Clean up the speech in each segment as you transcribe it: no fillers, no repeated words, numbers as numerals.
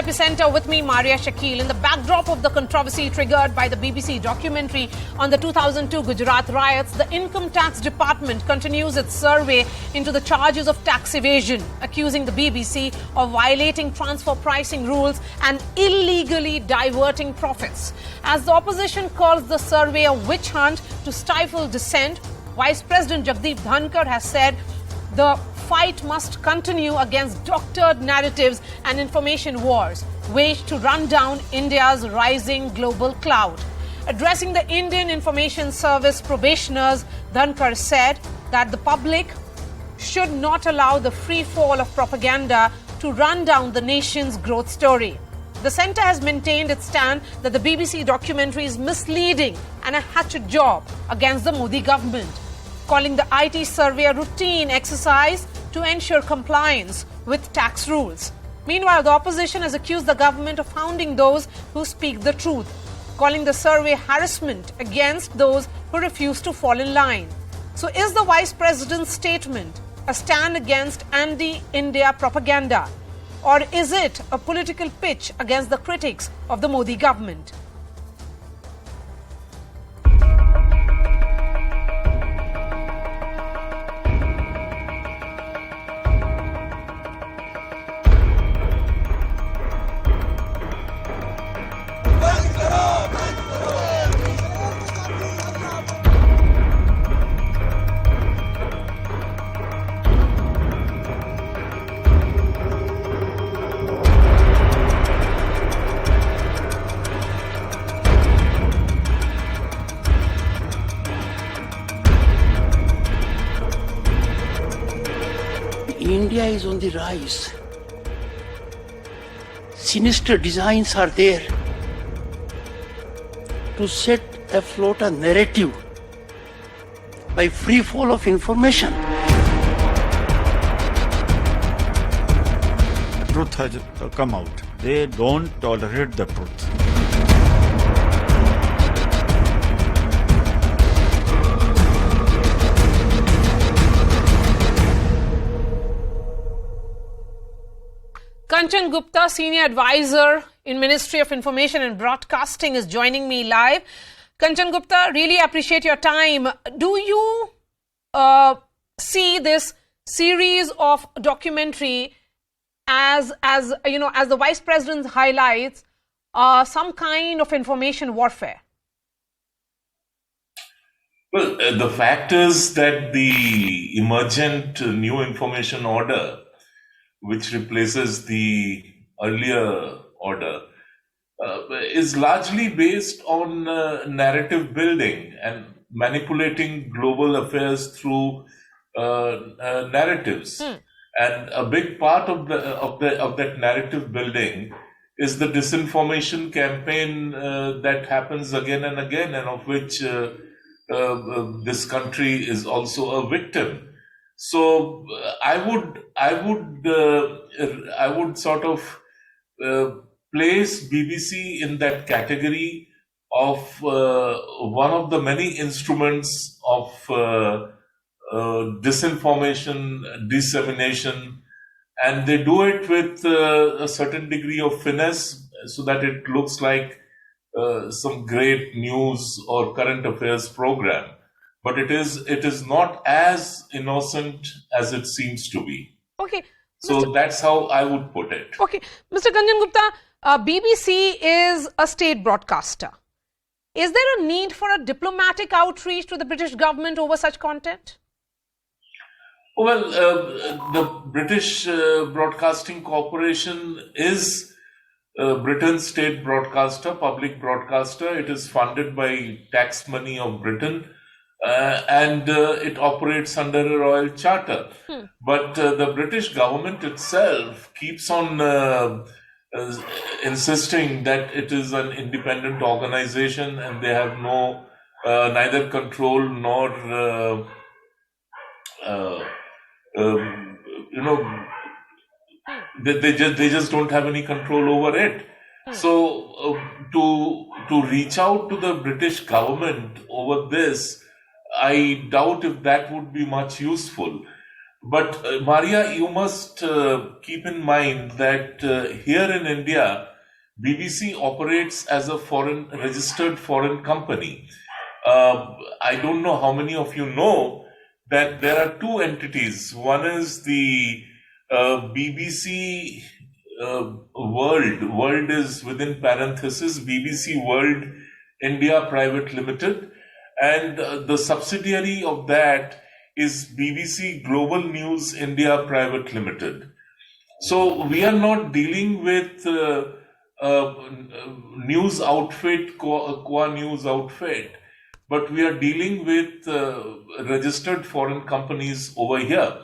Epicenter with me, Maria Shakil. In the backdrop of the controversy triggered by the BBC documentary on the 2002 Gujarat riots, the Income Tax Department continues its survey into the charges of tax evasion, accusing the BBC of violating transfer pricing rules and illegally diverting profits. As the opposition calls the survey a witch hunt to stifle dissent, Vice President Jagdeep Dhankhar has said the fight must continue against doctored narratives and information wars waged to run down India's rising global cloud. Addressing the Indian Information Service probationers, Dhankhar said that the public should not allow the free fall of propaganda to run down the nation's growth story. The centre has maintained its stand that the BBC documentary is misleading and a hatchet job against the Modi government, calling the IT survey a routine exercise to ensure compliance with tax rules. Meanwhile, the opposition has accused the government of hounding those who speak the truth, calling the survey harassment against those who refuse to fall in line. So is the Vice President's statement a stand against anti-India propaganda, or is it a political pitch against the critics of the Modi government? India is on the rise. Sinister designs are there to set afloat a narrative by free fall of information. Truth has come out. They don't tolerate the truth. Kanchan Gupta, Senior Advisor in Ministry of Information and Broadcasting, is joining me live. Kanchan Gupta, really appreciate your time. Do you see this series of documentary as the Vice President highlights, some kind of information warfare? Well, the fact is that the emergent new information order, which replaces the earlier order, is largely based on narrative building and manipulating global affairs through narratives. And a big part of that narrative building is the disinformation campaign that happens again and again, and of which this country is also a victim. So I would sort of place BBC in that category of one of the many instruments of disinformation, dissemination, and they do it with a certain degree of finesse so that it looks like some great news or current affairs program. But it is not as innocent as it seems to be. Okay. So that's how I would put it. Okay. Mr. Kanchan Gupta, BBC is a state broadcaster. Is there a need for a diplomatic outreach to the British government over such content? Well, the British Broadcasting Corporation is Britain's state broadcaster, public broadcaster. It is funded by tax money of Britain. And it operates under a royal charter. But the British government itself keeps on insisting that it is an independent organization and they have neither control nor they just don't have any control over it. So to reach out to the British government over this, I doubt if that would be much useful. But Maria, you must keep in mind that here in India, BBC operates as a registered foreign company. I don't know how many of you know that there are two entities. One is the BBC World. World is within parenthesis, BBC World India Private Limited. And the subsidiary of that is BBC Global News India Private Limited. So we are not dealing with news outfit, Qua news outfit, but we are dealing with registered foreign companies over here.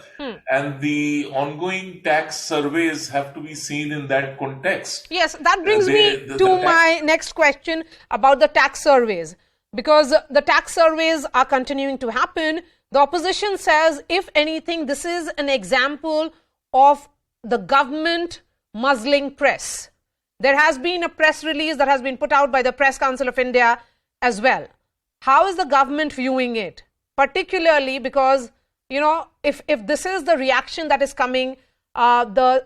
And the ongoing tax surveys have to be seen in that context. Yes, that brings me to my next question about the tax surveys. Because the tax surveys are continuing to happen, the opposition says, if anything, this is an example of the government muzzling press. There has been a press release that has been put out by the Press Council of India as well. How is the government viewing it? Particularly because, you know, if this is the reaction that is coming, the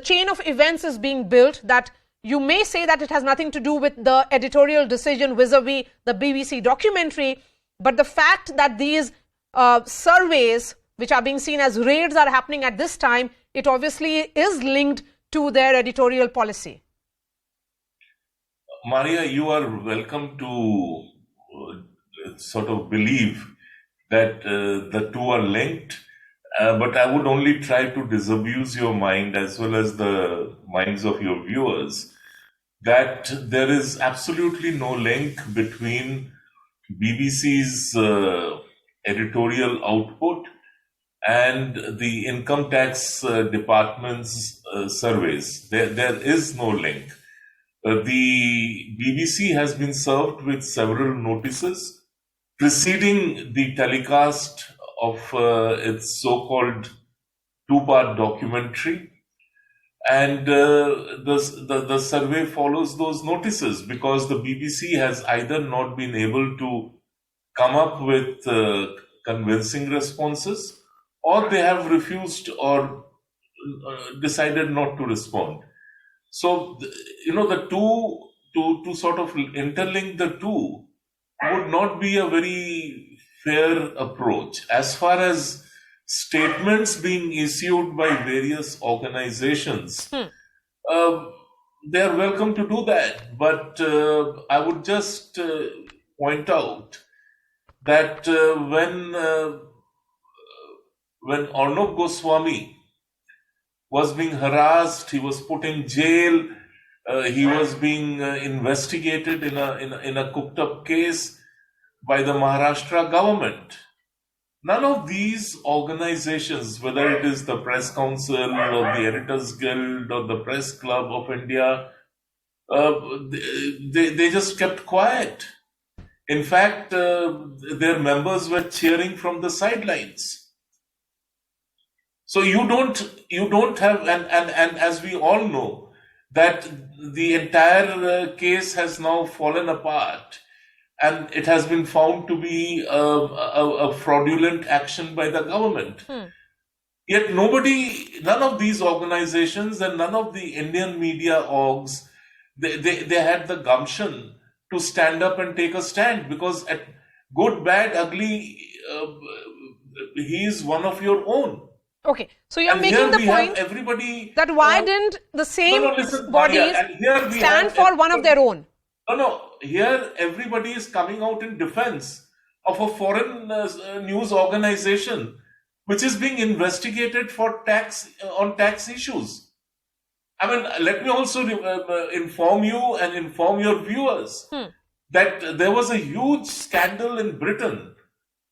chain of events is being built that you may say that it has nothing to do with the editorial decision vis-a-vis the BBC documentary, but the fact that these surveys, which are being seen as raids, are happening at this time, it obviously is linked to their editorial policy. Maria, you are welcome to sort of believe that the two are linked, but I would only try to disabuse your mind as well as the minds of your viewers that there is absolutely no link between BBC's editorial output and the income tax department's surveys. There is no link. The BBC has been served with several notices preceding the telecast of its so-called two-part documentary, and the survey follows those notices because the BBC has either not been able to come up with convincing responses, or they have refused or decided not to respond. So, you know, the two to sort of interlink the two would not be a very fair approach. As far as statements being issued by various organizations, they are welcome to do that. But I would just point out that when Arnab Goswami was being harassed, he was put in jail, he was being investigated in a cooked-up case by the Maharashtra government. None of these organizations, whether it is the Press Council or the Editors Guild or the Press Club of India, they just kept quiet. In fact, their members were cheering from the sidelines. So you don't have, and as we all know, that the entire case has now fallen apart, and it has been found to be a fraudulent action by the government. Yet none of these organizations and none of the Indian media orgs, they had the gumption to stand up and take a stand, because at good, bad, ugly, he is one of your own. Okay, so you're making the point that why didn't the same bodies stand for one of their own? No, here everybody is coming out in defense of a foreign news organization which is being investigated for on tax issues. I mean, let me also inform you and inform your viewers that there was a huge scandal in Britain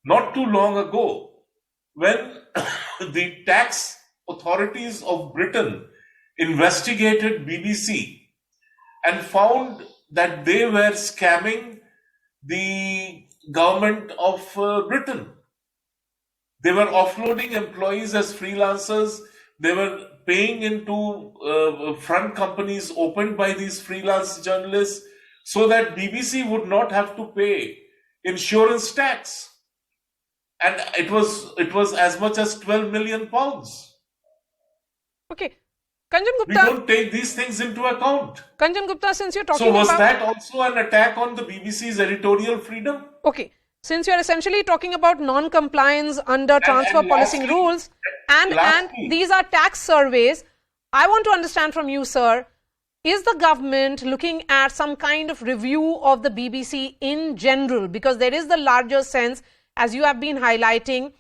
not too long ago when the tax authorities of Britain investigated BBC and found that they were scamming the government of Britain. They were offloading employees as freelancers. They were paying into front companies opened by these freelance journalists so that BBC would not have to pay insurance tax. and it was as much as 12 million pounds. Okay. Kanjan We Gupta, don't take these things into account. Kanjan Gupta, since you're talking So was about... that also an attack on the BBC's editorial freedom? Okay. Since you're essentially talking about non-compliance under transfer policing lastly- rules, and lastly- these are tax surveys, I want to understand from you, sir, is the government looking at some kind of review of the BBC in general? Because there is the larger sense, as you have been highlighting,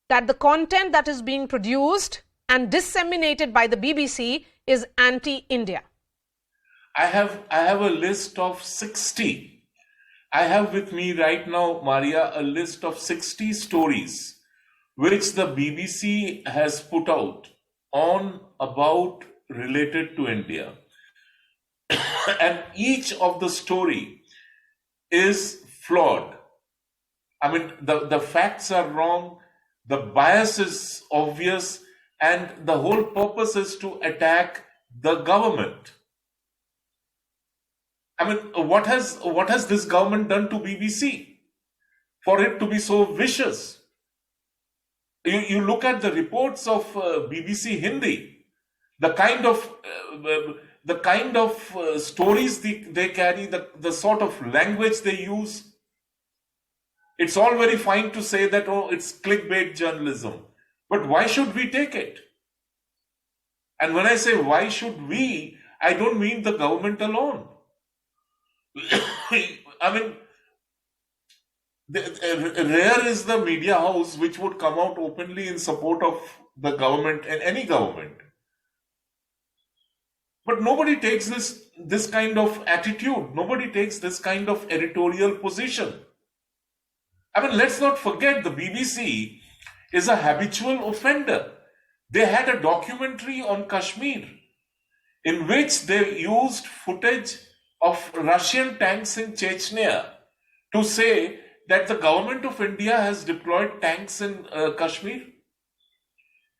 that the content that is being produced and disseminated by the BBC is anti-India. I have a list of 60. I have with me right now, Maria, a list of 60 stories which the BBC has put out on, about, related to India. And each of the story is flawed. I mean, the facts are wrong, the bias is obvious, and the whole purpose is to attack the government. I mean, what has this government done to BBC for it to be so vicious? You look at the reports of BBC Hindi, the kind of stories they carry, the sort of language they use. It's all very fine to say that, oh, it's clickbait journalism. But why should we take it? And when I say why should we, I don't mean the government alone. I mean, rare is the media house which would come out openly in support of the government and any government. But nobody takes this kind of attitude. Nobody takes this kind of editorial position. I mean, let's not forget the BBC is a habitual offender. They had a documentary on Kashmir in which they used footage of Russian tanks in Chechnya to say that the government of India has deployed tanks in Kashmir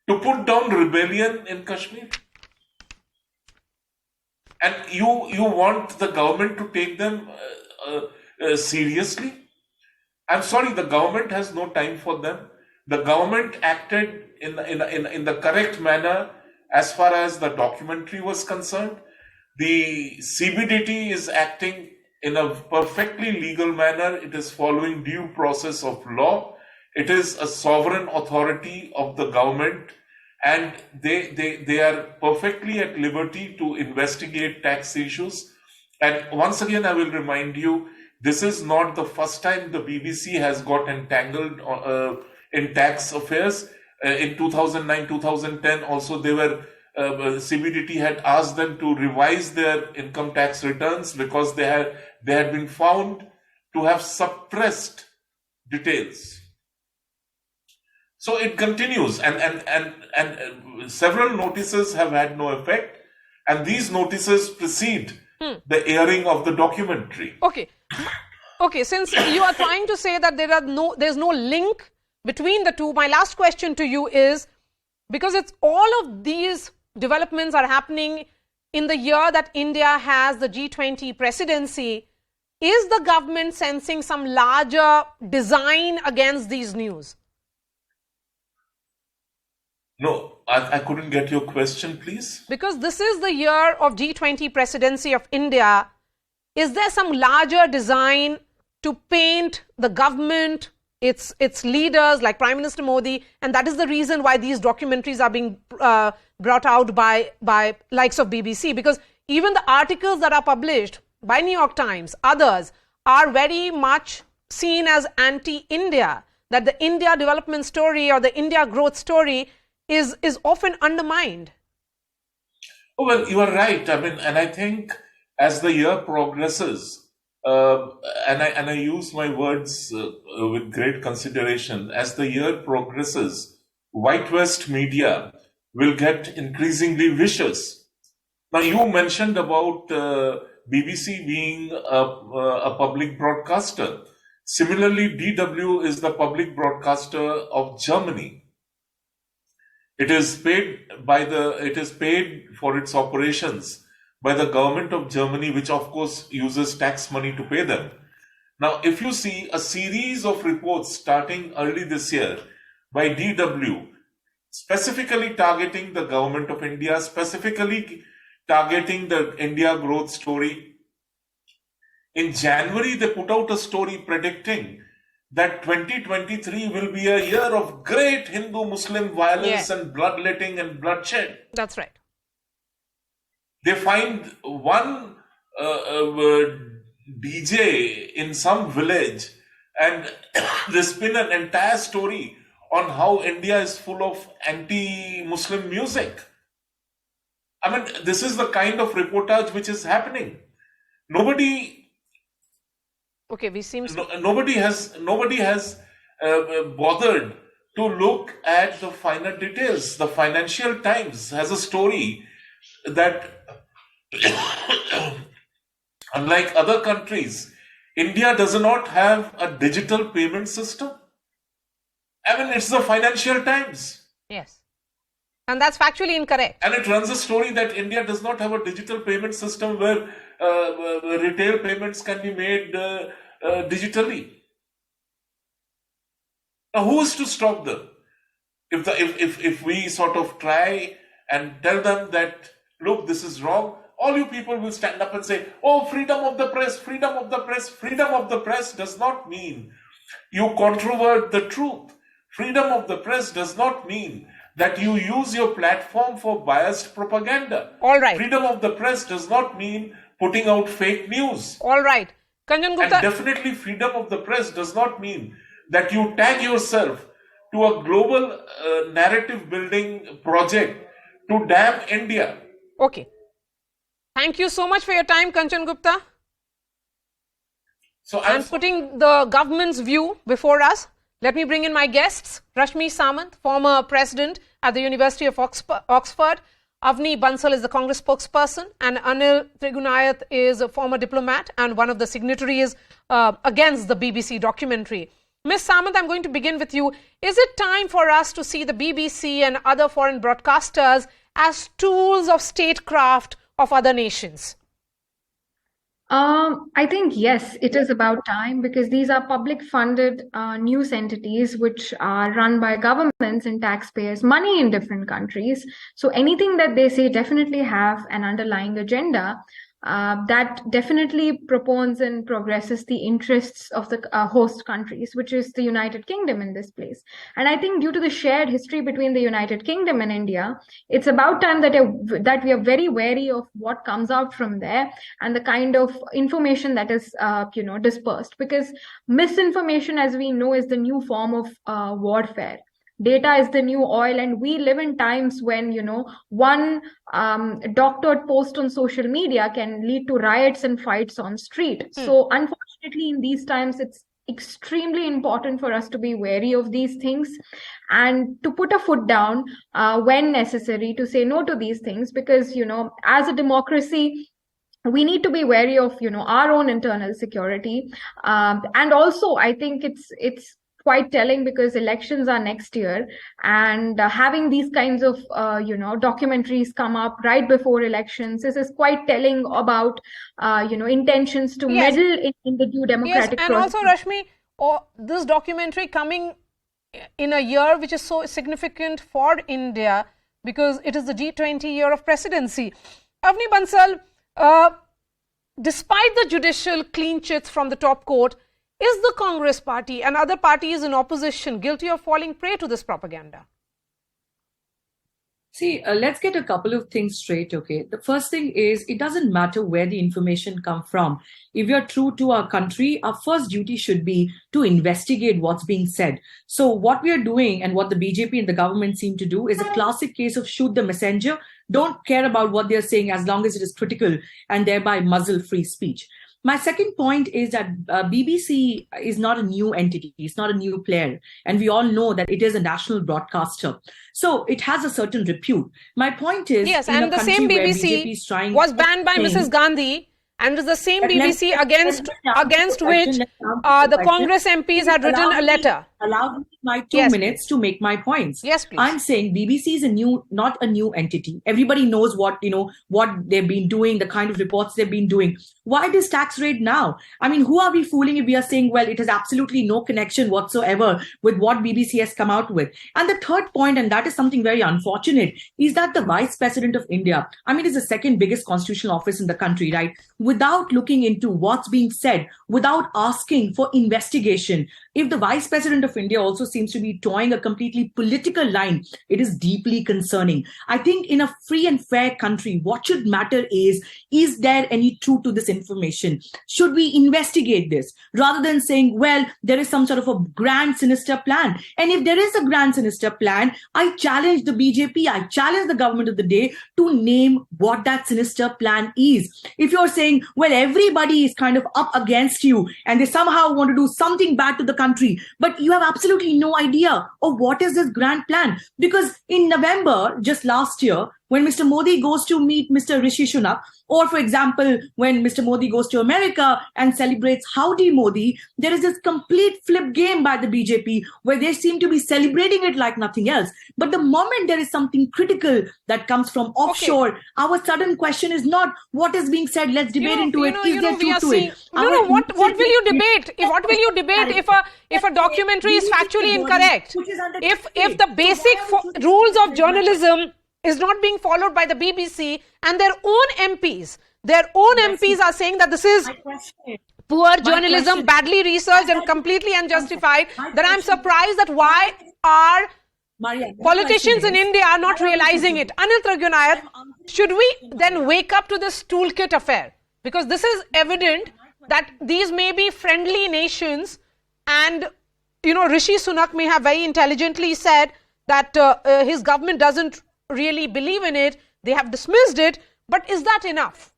to put down rebellion in Kashmir. And you want the government to take them seriously? I'm sorry, the government has no time for them. The government acted in the correct manner as far as the documentary was concerned. The CBDT is acting in a perfectly legal manner. It is following due process of law. It is a sovereign authority of the government, and they are perfectly at liberty to investigate tax issues. And once again, I will remind you, this is not the first time the BBC has got entangled in tax affairs. In 2009, 2010, also they were CBDT had asked them to revise their income tax returns because they had been found to have suppressed details. So it continues, and several notices have had no effect, and these notices precede the airing of the documentary. Okay. Since you are trying to say that there's no link between the two, my last question to you is, because it's all of these developments are happening in the year that India has the G20 presidency, is the government sensing some larger design against these news? No, I couldn't get your question, please. Because this is the year of G20 presidency of India, is there some larger design to paint the government, its leaders like Prime Minister Modi, and that is the reason why these documentaries are being brought out by likes of BBC? Because even the articles that are published by New York Times, others, are very much seen as anti-India, that the India development story or the India growth story is often undermined. Oh, well, you are right. I mean, and I think as the year progresses, and I use my words with great consideration, as the year progresses, whitewashed media will get increasingly vicious. Now, you mentioned about BBC being a public broadcaster. Similarly, DW is the public broadcaster of Germany. It is paid for its operations by the government of Germany, which of course uses tax money to pay them. Now, if you see a series of reports starting early this year by DW, specifically targeting the government of India, specifically targeting the India growth story. In January, they put out a story predicting that 2023 will be a year of great Hindu-Muslim violence and bloodletting and bloodshed. That's right. They find one DJ in some village and they spin an entire story on how India is full of anti-Muslim music. I mean, this is the kind of reportage which is happening. Nobody has bothered to look at the finer details. The Financial Times has a story that unlike other countries, India does not have a digital payment system. I mean, it's the Financial Times. Yes. And that's factually incorrect. And it runs a story that India does not have a digital payment system where retail payments can be made digitally. Now, who is to stop them? If we sort of try and tell them that, look, this is wrong, all you people will stand up and say, oh, freedom of the press, freedom of the press. Freedom of the press does not mean you controvert the truth. Freedom of the press does not mean that you use your platform for biased propaganda. All right. Freedom of the press does not mean putting out fake news. All right. Kanjan Gupta. And definitely freedom of the press does not mean that you tag yourself to a global narrative building project to damn India. Okay. Thank you so much for your time, Kanchan Gupta. So I'm putting the government's view before us. Let me bring in my guests. Rashmi Samant, former president at the University of Oxford. Avni Bansal is the Congress spokesperson. And Anil Trigunayath is a former diplomat and one of the signatories against the BBC documentary. Ms. Samant, I'm going to begin with you. Is it time for us to see the BBC and other foreign broadcasters as tools of statecraft of other nations? I think, yes, it is about time, because these are public funded news entities which are run by governments and taxpayers' money in different countries. So anything that they say definitely have an underlying agenda that definitely proposes and progresses the interests of the host countries, which is the United Kingdom in this place. And I think due to the shared history between the United Kingdom and India, it's about time that we are very wary of what comes out from there and the kind of information that is dispersed, because misinformation, as we know, is the new form of warfare. Data is the new oil, and we live in times when, one doctored post on social media can lead to riots and fights on street. So unfortunately, in these times, it's extremely important for us to be wary of these things and to put a foot down when necessary, to say no to these things, because, as a democracy, we need to be wary of, our own internal security. And also, I think it's quite telling, because elections are next year, and having these kinds of documentaries come up right before elections, this is quite telling about intentions to meddle in the due democratic process. And also, Rashmi, this documentary coming in a year which is so significant for India, because it is the G20 year of presidency. Avni Bansal, despite the judicial clean chits from the top court, is the Congress party and other parties in opposition guilty of falling prey to this propaganda? See, let's get a couple of things straight, okay? The first thing is, it doesn't matter where the information comes from. If you're true to our country, our first duty should be to investigate what's being said. So what we are doing, and what the BJP and the government seem to do, is a classic case of shoot the messenger. Don't care about what they're saying as long as it is critical, and thereby muzzle free speech. My second point is that BBC is not a new entity. It's not a new player. And we all know that it is a national broadcaster. So it has a certain repute. My point is, yes, and the same BBC was banned by Mrs. Gandhi, and it is the same BBC against which the Congress MPs had written a letter. allow me my 2 Yes, minutes please. to make my points. Yes, please. I'm saying BBC is not a new entity. Everybody knows what they've been doing, the kind of reports they've been doing. Why this tax rate now? I mean, who are we fooling if we are saying, well, it has absolutely no connection whatsoever with what BBC has come out with? And the third point, and that is something very unfortunate, is that the Vice President of India, I mean, is the second biggest constitutional office in the country, right? Without looking into what's being said, without asking for investigation, if the Vice President of India also seems to be towing a completely political line, it is deeply concerning. I think in a free and fair country, what should matter is there any truth to this information? Should we investigate this rather than saying, well, there is some sort of a grand sinister plan? And if there is a grand sinister plan, I challenge the BJP, I challenge the government of the day to name what that sinister plan is. If you're saying, well, everybody is kind of up against you and they somehow want to do something bad to the country, but you have absolutely no idea of what is this grand plan. Because in November, just last year, when Mr. Modi goes to meet Mr. Rishi Sunak, or for example, when Mr. Modi goes to America and celebrates Howdy Modi, there is this complete flip game by the BJP where they seem to be celebrating it like nothing else. But the moment there is something critical that comes from offshore, our sudden question is not what is being said, let's debate into it, is there truth to it? What will you debate? What will you debate if a documentary is factually incorrect? If the basic rules of journalism is not being followed by the BBC and their own MPs are saying that this is poor journalism, badly researched and completely unjustified, then I'm surprised that why are politicians in India are not realizing it. Anil Tragunayar, should we then wake up to this toolkit affair? Because this is evident that these may be friendly nations, and Rishi Sunak may have very intelligently said that his government doesn't really believe in it, they have dismissed it, but is that enough?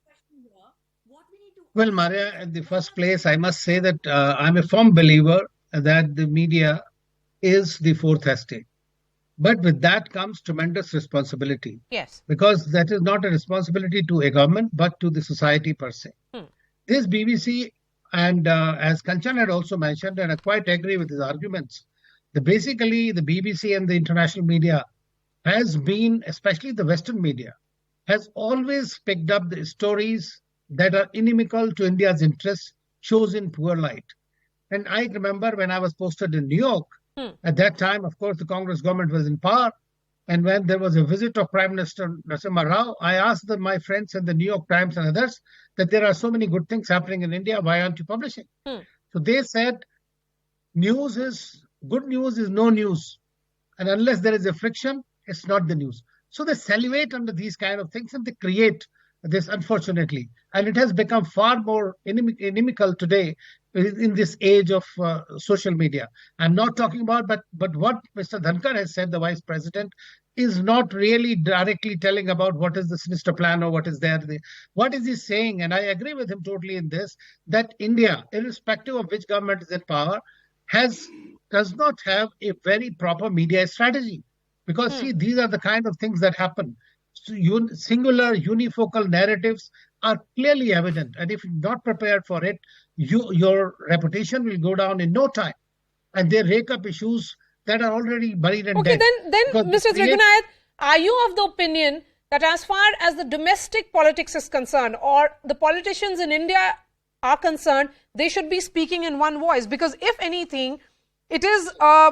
Well, Maria, in the first place, I must say that I'm a firm believer that the media is the fourth estate. But with that comes tremendous responsibility. Yes. Because that is not a responsibility to a government, but to the society per se. This BBC, and as Kanchan had also mentioned, and I quite agree with his arguments, basically the BBC and the international media has been, especially the Western media, has always picked up the stories that are inimical to India's interests, shows in poor light. And I remember when I was posted in New York, at that time, of course, the Congress government was in power. And when there was a visit of Prime Minister Narasimha Rao, I asked my friends in the New York Times and others that there are so many good things happening in India, why aren't you publishing? So they said, good news is no news. And unless there is a friction, it's not the news. So they salivate under these kind of things and they create this, unfortunately. And it has become far more inimical today in this age of social media. I'm not talking about, but what Mr. Dhankhar has said, the Vice President, is not really directly telling about what is the sinister plan or what is there. What is he saying? And I agree with him totally in this, that India, irrespective of which government is in power, does not have a very proper media strategy. Because, see, these are the kind of things that happen. Singular, unifocal narratives are clearly evident. And if you're not prepared for it, your reputation will go down in no time. And they rake up issues that are already buried and dead. Then Mr. Tragunayar, are you of the opinion that as far as the domestic politics is concerned, or the politicians in India are concerned, they should be speaking in one voice? Because if anything, it is a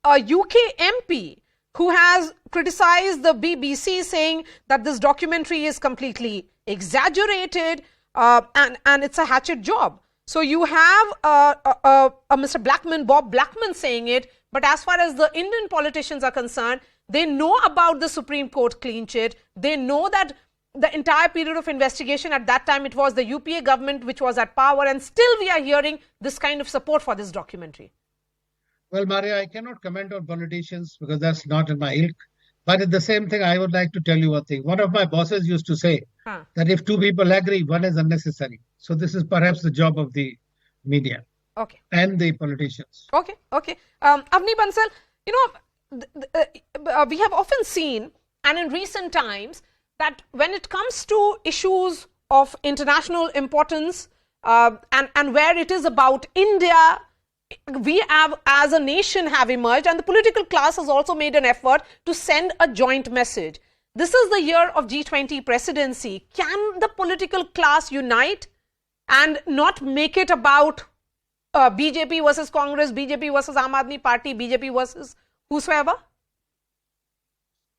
UK MP who has criticized the BBC, saying that this documentary is completely exaggerated and it's a hatchet job. So you have Mr. Bob Blackman saying it, but as far as the Indian politicians are concerned, they know about the Supreme Court clean chit. They know that the entire period of investigation at that time, it was the UPA government which was at power, and still we are hearing this kind of support for this documentary. Well, Maria, I cannot comment on politicians because that's not in my ilk. But at the same thing, I would like to tell you one thing. One of my bosses used to say that if two people agree, one is unnecessary. So this is perhaps the job of the media and the politicians. Okay. Avni Bansal, we have often seen, and in recent times, that when it comes to issues of international importance and where it is about India, we have, as a nation, have emerged, and the political class has also made an effort to send a joint message. This is the year of G20 presidency. Can the political class unite and not make it about BJP versus Congress, BJP versus Aam Aadmi Party, BJP versus whosoever?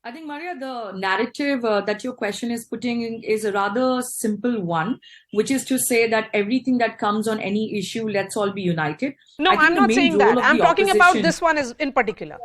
I think, Maria, the narrative that your question is putting in is a rather simple one, which is to say that everything that comes on any issue, let's all be united. No, I'm not saying that. I'm talking about this one in particular.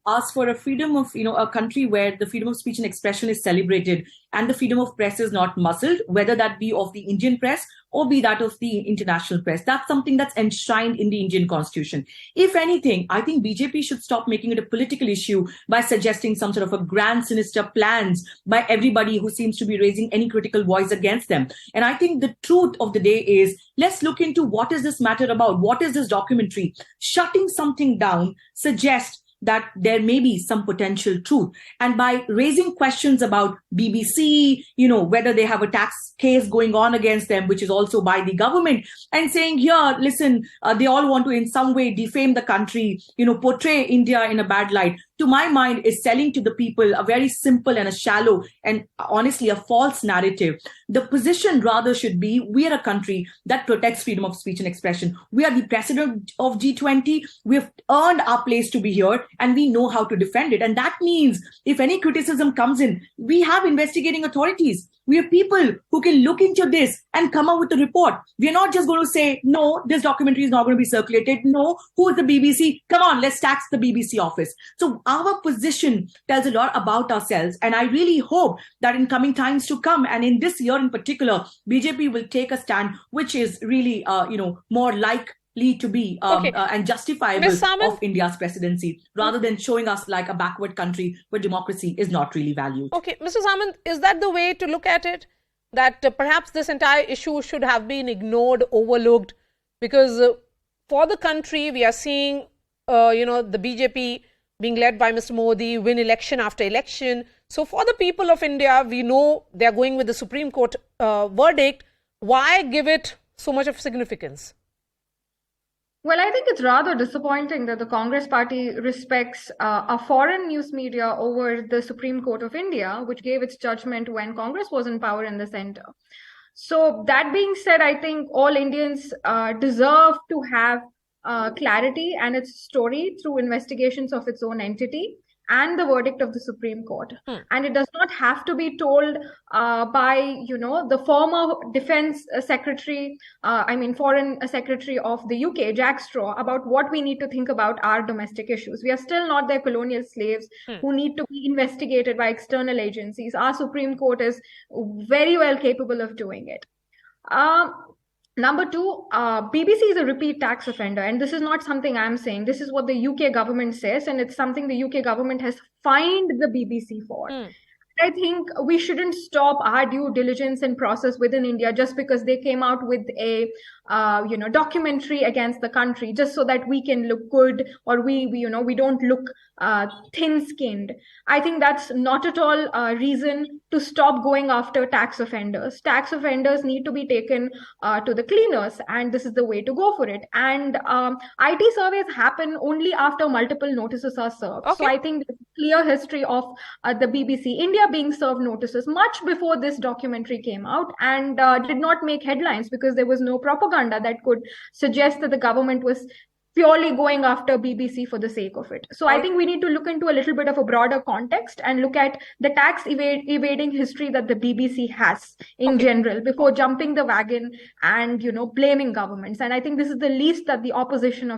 Ask for a freedom of, a country where the freedom of speech and expression is celebrated and the freedom of press is not muzzled, whether that be of the Indian press or be that of the international press. That's something that's enshrined in the Indian constitution. If anything, I think BJP should stop making it a political issue by suggesting some sort of a grand sinister plans by everybody who seems to be raising any critical voice against them. And I think the truth of the day is, let's look into what is this matter about? What is this documentary? Shutting something down suggests that there may be some potential truth. And by raising questions about BBC, whether they have a tax case going on against them, which is also by the government, and saying, here, listen, they all want to in some way defame the country, portray India in a bad light, to my mind is selling to the people a very simple and a shallow and honestly a false narrative. The position rather should be, we are a country that protects freedom of speech and expression. We are the president of G20. We've earned our place to be here and we know how to defend it. And that means if any criticism comes in, we have investigating authorities. We have people who can look into this and come up with a report. We're not just going to say, no, this documentary is not going to be circulated. No, who is the BBC? Come on, let's tax the BBC office. So our position tells a lot about ourselves. And I really hope that in coming times to come, and in this year in particular, BJP will take a stand which is really, more likely to be and justifiable of India's presidency, rather than showing us like a backward country where democracy is not really valued. Okay, Mr. Samant, is that the way to look at it? That perhaps this entire issue should have been ignored, overlooked, because for the country, we are seeing, the BJP being led by Mr. Modi win election after election. So for the people of India, we know they are going with the Supreme Court verdict. Why give it so much of significance? Well, I think it's rather disappointing that the Congress party respects a foreign news media over the Supreme Court of India, which gave its judgment when Congress was in power in the center. So that being said, I think all Indians deserve to have clarity and its story through investigations of its own entity and the verdict of the Supreme Court. And it does not have to be told by, the former defense secretary, foreign secretary of the UK, Jack Straw, about what we need to think about our domestic issues. We are still not their colonial slaves who need to be investigated by external agencies. Our Supreme Court is very well capable of doing it. Number two, BBC is a repeat tax offender, and this is not something I'm saying. This is what the UK government says, and it's something the UK government has fined the BBC for. I think we shouldn't stop our due diligence and process within India just because they came out with a documentary against the country just so that we can look good, or we don't look thin-skinned. I think that's not at all a reason to stop going after tax offenders. Tax offenders need to be taken to the cleaners, and this is the way to go for it. And IT surveys happen only after multiple notices are served. Okay. So I think there's a clear history of the BBC India being served notices much before this documentary came out, and did not make headlines because there was no propaganda that could suggest that the government was purely going after BBC for the sake of it. So I think we need to look into a little bit of a broader context and look at the tax evading history that the BBC has in general before jumping the wagon and, blaming governments. And I think this is the least that the opposition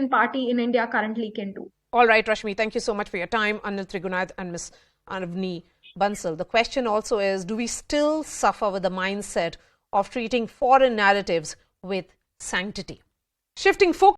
party in India currently can do. All right, Rashmi, thank you so much for your time. Anil Trigunath and Ms. Anavni Bansal. The question also is, do we still suffer with the mindset of treating foreign narratives with sanctity? Shifting focus.